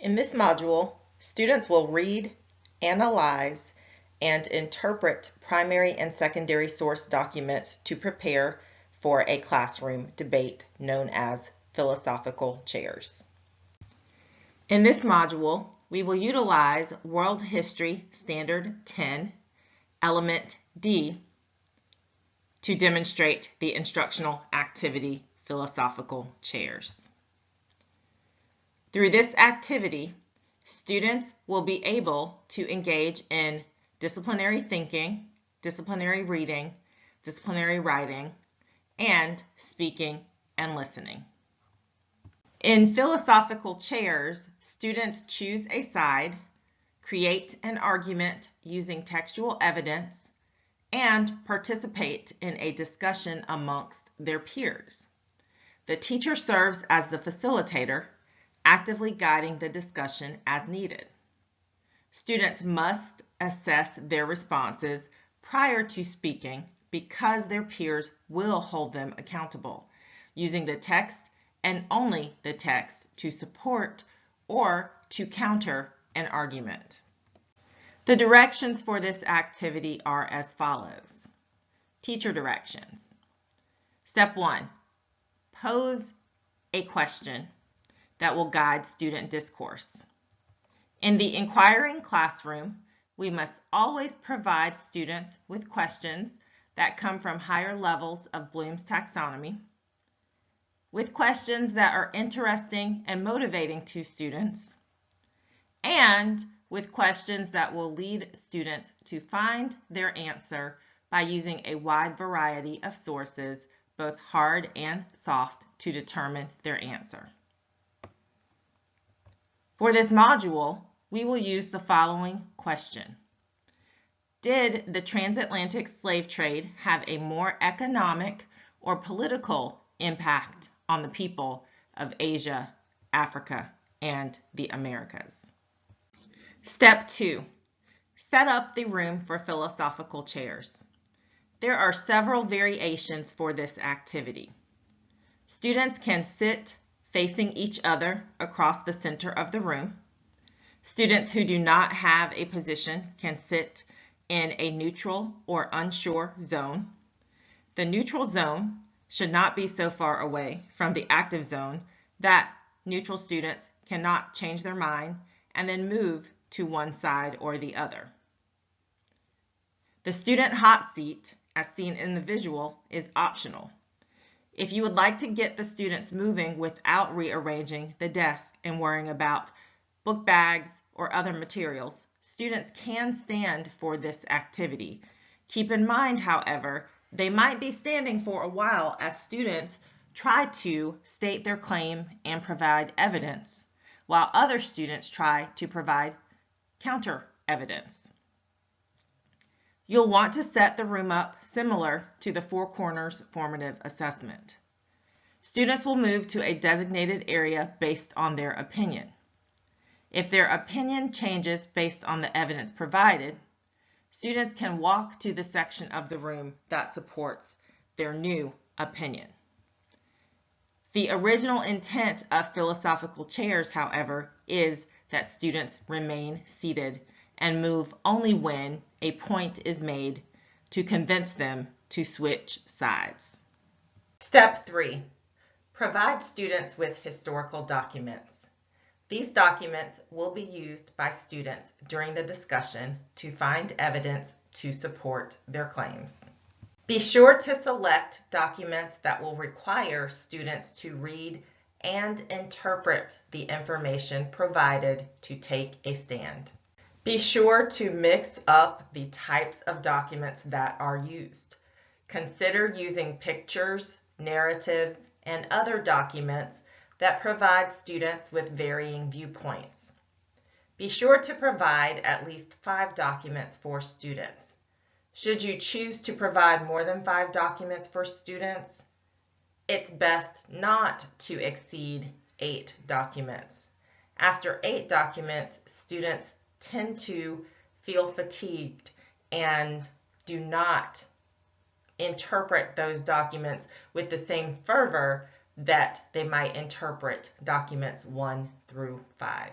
In this module, students will read, analyze, and interpret primary and secondary source documents to prepare for a classroom debate known as philosophical chairs. In this module, we will utilize World History Standard 10, Element D, to demonstrate the instructional activity philosophical chairs. Through this activity, students will be able to engage in disciplinary thinking, disciplinary reading, disciplinary writing, and speaking and listening. In philosophical chairs, students choose a side, create an argument using textual evidence, and participate in a discussion amongst their peers. The teacher serves as the facilitator, actively guiding the discussion as needed. Students must assess their responses prior to speaking because their peers will hold them accountable, using the text and only the text to support or to counter an argument. The directions for this activity are as follows. Teacher directions. Step 1, pose a question that will guide student discourse. In the inquiring classroom, we must always provide students with questions that come from higher levels of Bloom's taxonomy, with questions that are interesting and motivating to students, and with questions that will lead students to find their answer by using a wide variety of sources, both hard and soft, to determine their answer. For this module, we will use the following question. Did the transatlantic slave trade have a more economic or political impact on the people of Asia, Africa, and the Americas? Step 2, set up the room for philosophical chairs. There are several variations for this activity. Students can sit facing each other across the center of the room. Students who do not have a position can sit in a neutral or unsure zone. The neutral zone should not be so far away from the active zone that neutral students cannot change their mind and then move to one side or the other. The student hot seat, as seen in the visual, is optional. If you would like to get the students moving without rearranging the desk and worrying about book bags or other materials, students can stand for this activity. Keep in mind, however, they might be standing for a while as students try to state their claim and provide evidence, while other students try to provide counter evidence. You'll want to set the room up similar to the Four Corners formative assessment. Students will move to a designated area based on their opinion. If their opinion changes based on the evidence provided, students can walk to the section of the room that supports their new opinion. The original intent of philosophical chairs, however, is that students remain seated and move only when a point is made to convince them to switch sides. Step 3, provide students with historical documents. These documents will be used by students during the discussion to find evidence to support their claims. Be sure to select documents that will require students to read and interpret the information provided to take a stand. Be sure to mix up the types of documents that are used. Consider using pictures, narratives, and other documents that provide students with varying viewpoints. Be sure to provide at least 5 documents for students. Should you choose to provide more than 5 documents for students, it's best not to exceed 8 documents. After 8 documents, students tend to feel fatigued and do not interpret those documents with the same fervor that they might interpret documents 1 through 5.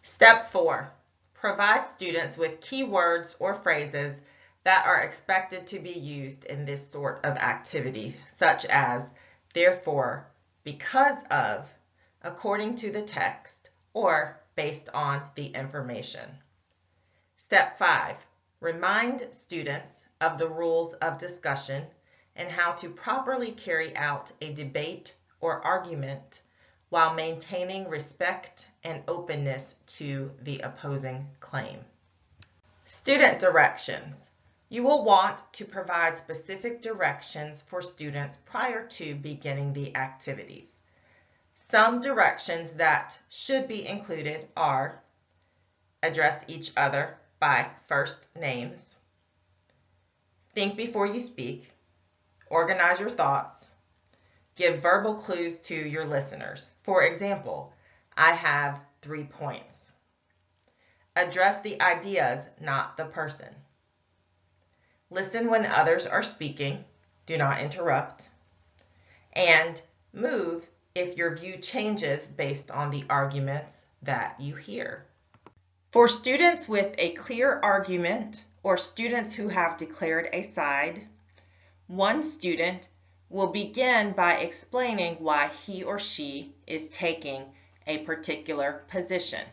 Step 4. Provide students with keywords or phrases that are expected to be used in this sort of activity, such as therefore, because of, according to the text, or based on the information. Step 5. Remind students of the rules of discussion and how to properly carry out a debate or argument while maintaining respect and openness to the opposing claim. Student directions. You will want to provide specific directions for students prior to beginning the activities. Some directions that should be included are: address each other by first names, think before you speak, organize your thoughts, give verbal clues to your listeners. For example, I have 3 points. Address the ideas, not the person. Listen when others are speaking. Do not interrupt. And move if your view changes based on the arguments that you hear. For students with a clear argument or students who have declared a side, one student will begin by explaining why he or she is taking a particular position.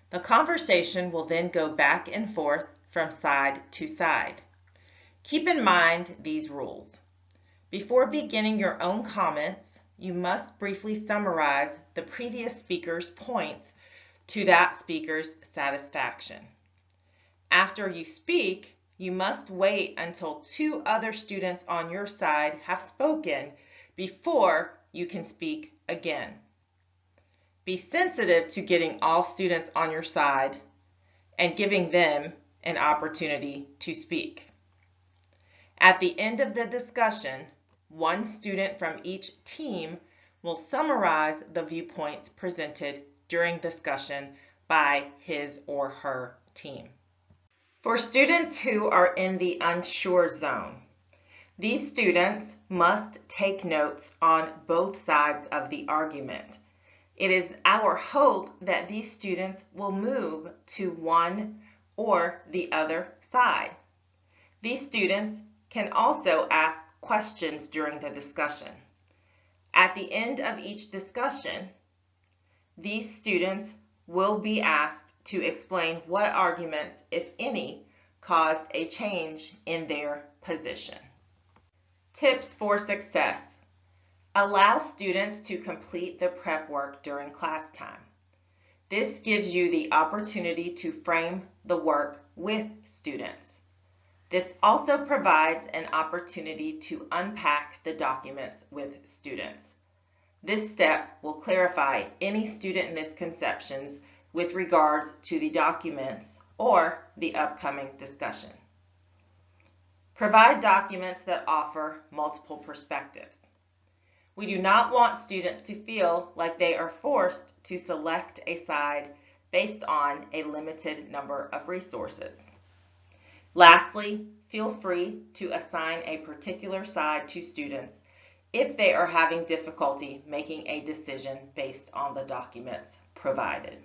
The conversation will then go back and forth from side to side. Keep in mind these rules. Before beginning your own comments, you must briefly summarize the previous speaker's points to that speaker's satisfaction. After you speak, you must wait until 2 other students on your side have spoken before you can speak again. Be sensitive to getting all students on your side and giving them an opportunity to speak. At the end of the discussion, one student from each team will summarize the viewpoints presented during discussion by his or her team. For students who are in the unsure zone, these students must take notes on both sides of the argument. It is our hope that these students will move to one or the other side. These students can also ask questions during the discussion. At the end of each discussion, these students will be asked to explain what arguments, if any, caused a change in their position. Tips for success. Allow students to complete the prep work during class time. This gives you the opportunity to frame the work with students. This also provides an opportunity to unpack the documents with students. This step will clarify any student misconceptions with regards to the documents or the upcoming discussion. Provide documents that offer multiple perspectives. We do not want students to feel like they are forced to select a side based on a limited number of resources. Lastly, feel free to assign a particular side to students if they are having difficulty making a decision based on the documents provided.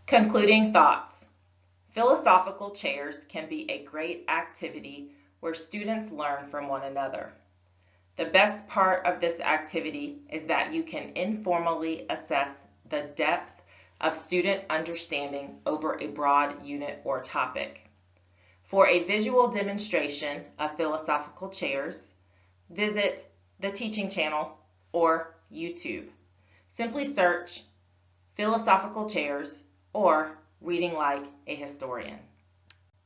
Concluding thoughts. Philosophical chairs can be a great activity where students learn from one another. The best part of this activity is that you can informally assess the depth of student understanding over a broad unit or topic. For a visual demonstration of philosophical chairs, visit the teaching channel or YouTube. Simply search philosophical chairs or reading like a historian.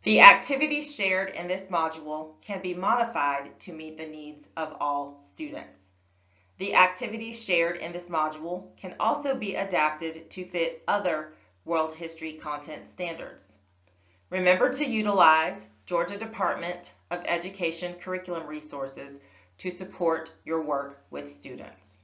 The activities shared in this module can be modified to meet the needs of all students. The activities shared in this module can also be adapted to fit other world history content standards. Remember to utilize Georgia Department of Education curriculum resources to support your work with students.